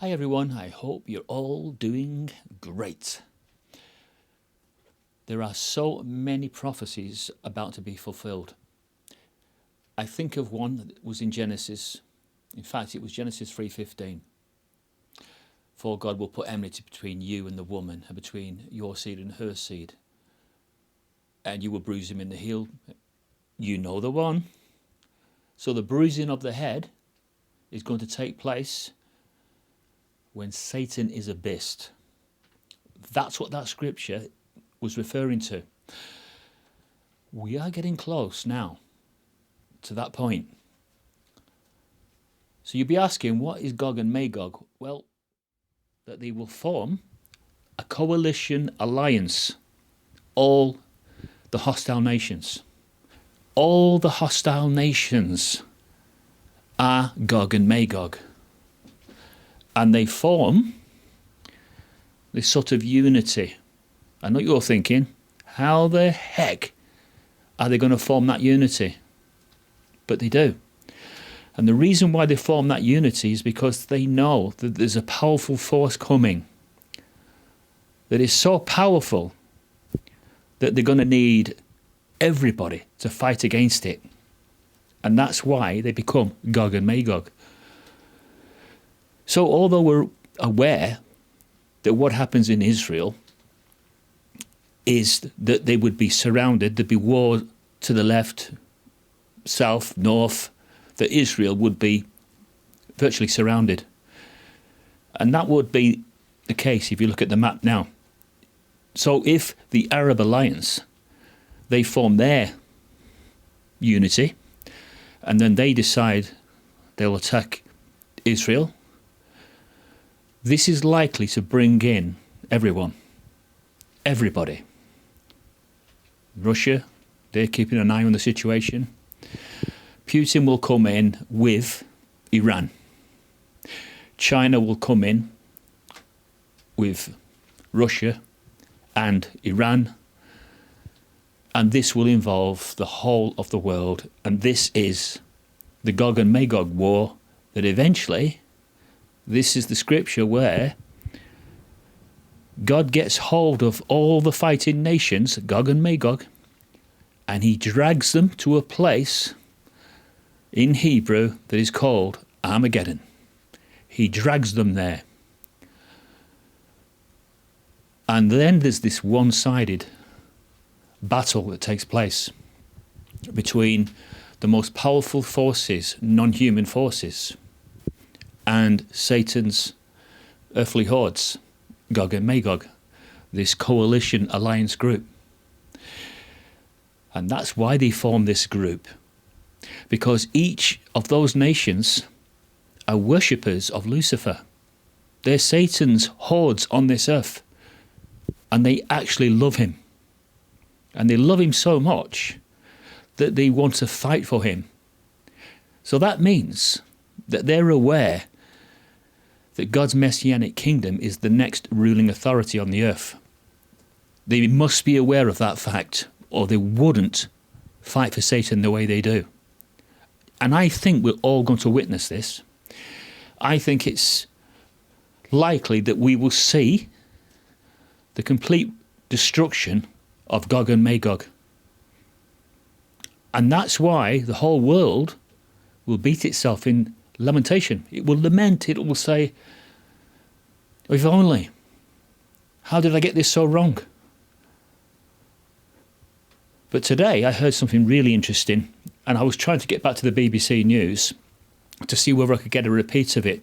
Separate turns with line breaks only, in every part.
Hi everyone, I hope you're all doing great. There are so many prophecies about to be fulfilled. I think of one that was in Genesis. In fact, it was Genesis 3:15. For God will put enmity between you and the woman, and between your seed and her seed. And you will bruise him in the heel. You know the one. So the bruising of the head is going to take place when Satan is abased. That's what that scripture was referring to. We are getting close now to that point. So you'll be asking, what is Gog and Magog? Well, that they will form a coalition alliance, all the hostile nations. All the hostile nations are Gog and Magog. And they form this sort of unity. I know you're thinking, how the heck are they going to form that unity? But they do. And the reason why they form that unity is because they know that there's a powerful force coming that is so powerful that they're going to need everybody to fight against it. And that's why they become Gog and Magog. So although we're aware that what happens in Israel is that they would be surrounded, there'd be war to the left, south, north, that Israel would be virtually surrounded. And that would be the case if you look at the map now. So if the Arab alliance, they form their unity, and then they decide they'll attack Israel, this is likely to bring in everybody. Russia, they're keeping an eye on the situation. Putin will come in with Iran. China will come in with Russia and Iran. And this will involve the whole of the world. And this is the Gog and Magog war that eventually, this is the scripture where God gets hold of all the fighting nations, Gog and Magog, and he drags them to a place in Hebrew that is called Armageddon. He drags them there. And then there's this one-sided battle that takes place between the most powerful forces, non-human forces, and Satan's earthly hordes, Gog and Magog, this coalition alliance group. And that's why they form this group, because each of those nations are worshippers of Lucifer. They're Satan's hordes on this earth, and they actually love him. And they love him so much that they want to fight for him. So that means that they're aware that God's messianic kingdom is the next ruling authority on the earth. They must be aware of that fact, or they wouldn't fight for Satan the way they do. And I think we're all going to witness this. I think it's likely that we will see the complete destruction of Gog and Magog. And that's why the whole world will beat itself in lamentation. It will lament, it will say, if only, how did I get this so wrong? But today I heard something really interesting, and I was trying to get back to the BBC News to see whether I could get a repeat of it.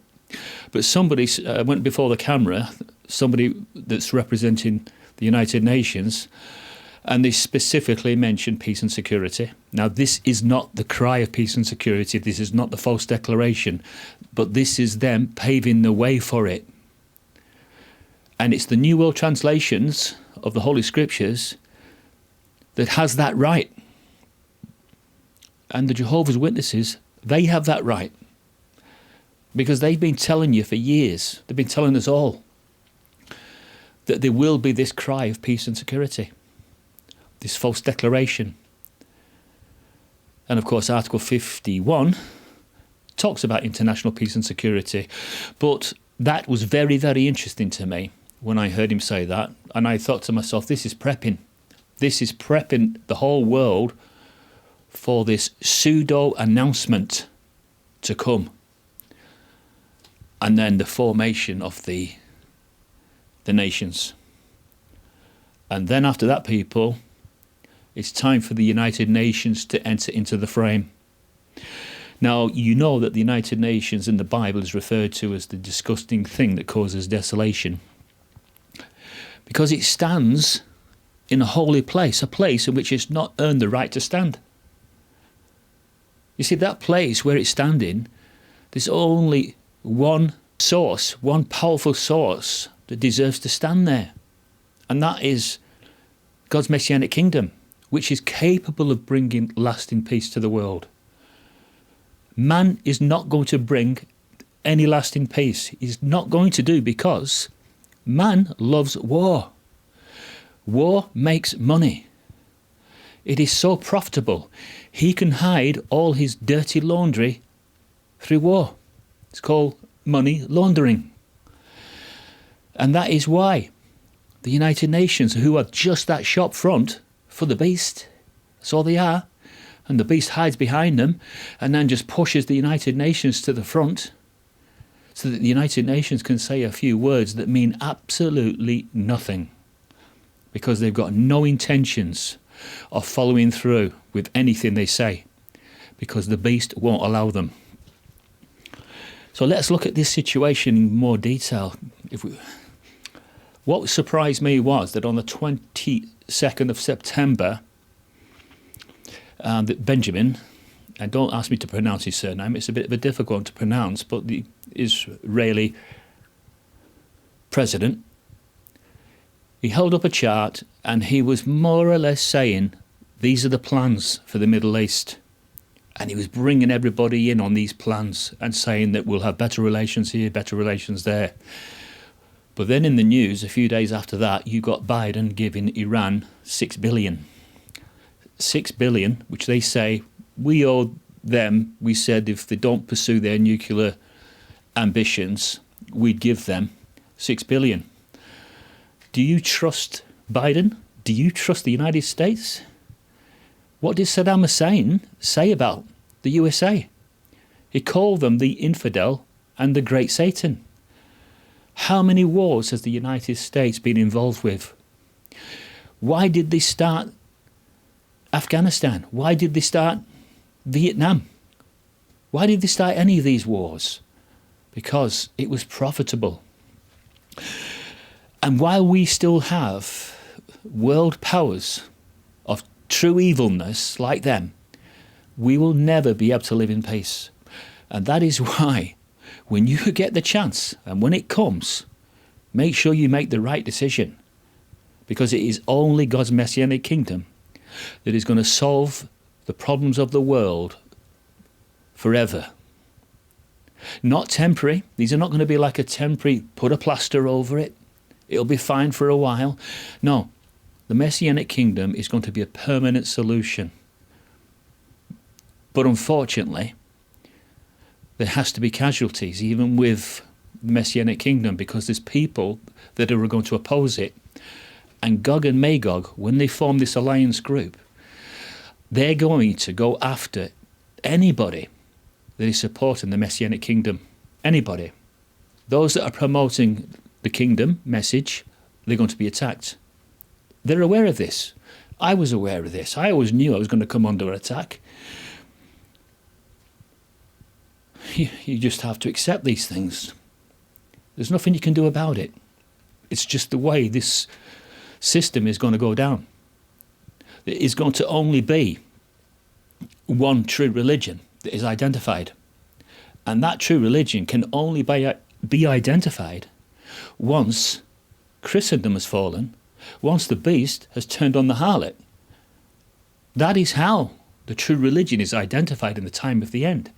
But somebody went before the camera, somebody that's representing the United Nations, and they specifically mentioned peace and security. Now, this is not the cry of peace and security. This is not the false declaration. But this is them paving the way for it. And it's the New World Translations of the Holy Scriptures that has that right. And the Jehovah's Witnesses, they have that right. Because they've been telling you for years, they've been telling us all, that there will be this cry of peace and security. This false declaration. And of course, Article 51 talks about international peace and security. But That was very, very interesting to me when I heard him say that. And I thought to myself, this is prepping. This is prepping the whole world for this pseudo announcement to come. And then the formation of the nations. And then after that, people, it's time for the United Nations to enter into the frame. Now, you know that the United Nations in the Bible is referred to as the disgusting thing that causes desolation, because it stands in a holy place, a place in which it's not earned the right to stand. You see, that place where it's standing, there's only one source, one powerful source that deserves to stand there. And that is God's Messianic kingdom, which is capable of bringing lasting peace to the world. Man is not going to bring any lasting peace. He's not going to do, because man loves war. War makes money. It is so profitable. He can hide all his dirty laundry through war. It's called money laundering. And that is why the United Nations, who are just that shop front for the beast, that's all they are, and the beast hides behind them and then just pushes the United Nations to the front so that the United Nations can say a few words that mean absolutely nothing, because they've got no intentions of following through with anything they say, because the beast won't allow them. So let's look at this situation in more detail. What surprised me was that on the 22nd of September, that Benjamin, and don't ask me to pronounce his surname, it's a bit of a difficult one to pronounce, but the Israeli president, he held up a chart and he was more or less saying, these are the plans for the Middle East. And he was bringing everybody in on these plans and saying that we'll have better relations here, better relations there. But then in the news, a few days after that, you got Biden giving Iran $6 billion. $6 billion, which they say we owe them. We said if they don't pursue their nuclear ambitions, we'd give them $6 billion. Do you trust Biden? Do you trust the United States? What did Saddam Hussein say about the USA? He called them the infidel and the great Satan. How many wars has the United States been involved with? Why did they start Afghanistan? Why did they start Vietnam? Why did they start any of these wars? Because it was profitable. And while we still have world powers of true evilness like them, we will never be able to live in peace. And that is why, when you get the chance, and when it comes, make sure you make the right decision. Because it is only God's Messianic kingdom that is going to solve the problems of the world forever. Not temporary. These are not going to be like a temporary, put a plaster over it, it'll be fine for a while. No, the Messianic kingdom is going to be a permanent solution. But unfortunately, there has to be casualties, even with the Messianic kingdom, because there's people that are going to oppose it. And Gog and Magog, when they form this alliance group, they're going to go after anybody that is supporting the Messianic kingdom. Anybody. Those that are promoting the kingdom message, they're going to be attacked. They're aware of this. I was aware of this. I always knew I was going to come under attack. You just have to accept these things. There's nothing you can do about it. It's just the way this system is going to go down. There is going to only be one true religion that is identified. And that true religion can only be identified once Christendom has fallen, once the beast has turned on the harlot. That is how the true religion is identified in the time of the end.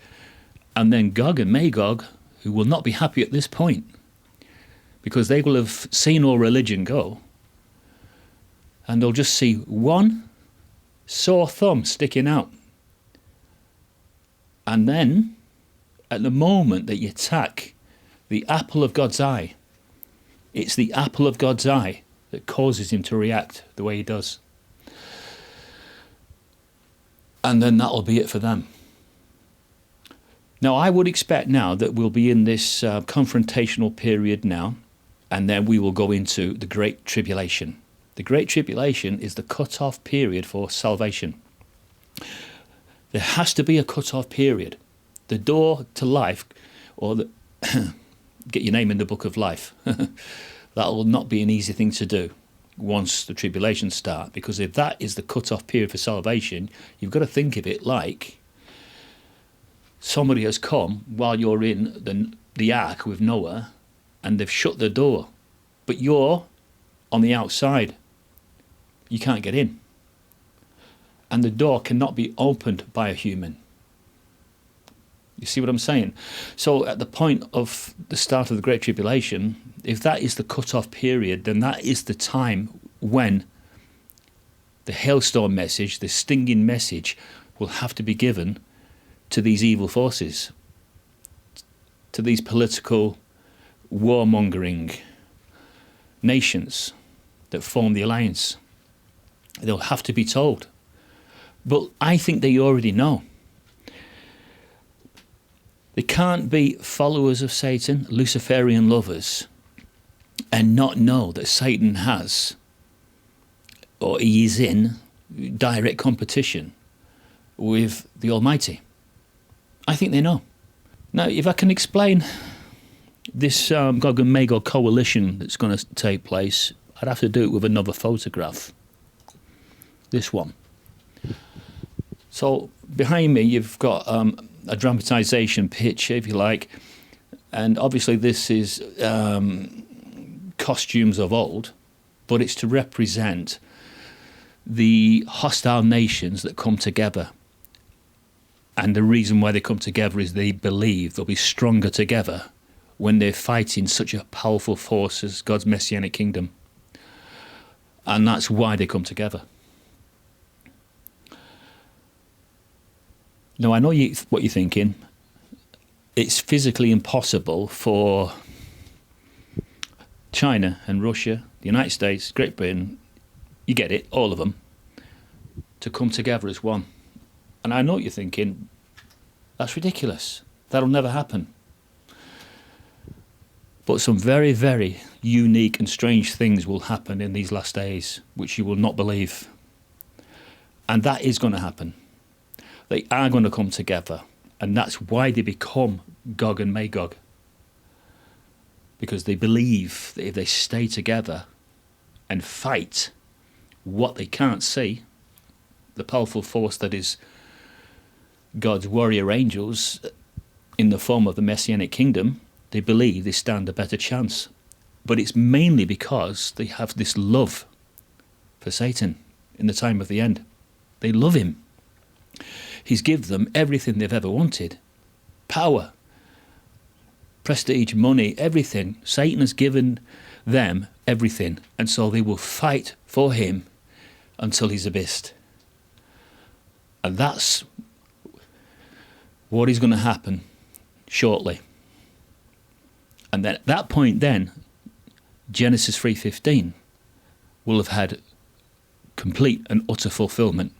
And then Gog and Magog, who will not be happy at this point, because they will have seen all religion go, and they'll just see one sore thumb sticking out. And then, at the moment that you attack the apple of God's eye. It's the apple of God's eye that causes him to react the way he does. And then that'll be it for them. Now, I would expect now that we'll be in this confrontational period now, and then we will go into the Great Tribulation. The Great Tribulation is the cut-off period for salvation. There has to be a cut-off period. The door to life, or the get your name in the book of life, that will not be an easy thing to do once the tribulations start, because if that is the cut-off period for salvation, you've got to think of it like somebody has come while you're in the ark with Noah, and they've shut the door, but you're on the outside. You can't get in. And the door cannot be opened by a human. You see what I'm saying? So at the point of the start of the Great Tribulation, if that is the cut-off period, then that is the time when the hailstorm message, the stinging message, will have to be given to these evil forces, to these political warmongering nations that form the alliance. They'll have to be told. But I think they already know. They can't be followers of Satan, Luciferian lovers, and not know that Satan has, or he is in, direct competition with the Almighty. I think they know. Now, if I can explain this Gog and Magog coalition that's going to take place, I'd have to do it with another photograph. This one. So behind me you've got a dramatisation picture, if you like, and obviously this is costumes of old, but it's to represent the hostile nations that come together. And the reason why they come together is they believe they'll be stronger together when they're fighting such a powerful force as God's Messianic kingdom. And that's why they come together. Now, I know what you're thinking. It's physically impossible for China and Russia, the United States, Great Britain, you get it, all of them, to come together as one. And I know what you're thinking. That's ridiculous. That'll never happen. But some very, very unique and strange things will happen in these last days, which you will not believe. And that is going to happen. They are going to come together. And that's why they become Gog and Magog. Because they believe that if they stay together and fight what they can't see, the powerful force that is God's warrior angels in the form of the Messianic kingdom, they believe they stand a better chance. But it's mainly because they have this love for Satan in the time of the end. They love him. He's given them everything they've ever wanted. Power, prestige, money, everything. Satan has given them everything. And so they will fight for him until he's abyssed. And that's what is going to happen shortly. And then at that point then, Genesis 3:15 will have had complete and utter fulfillment.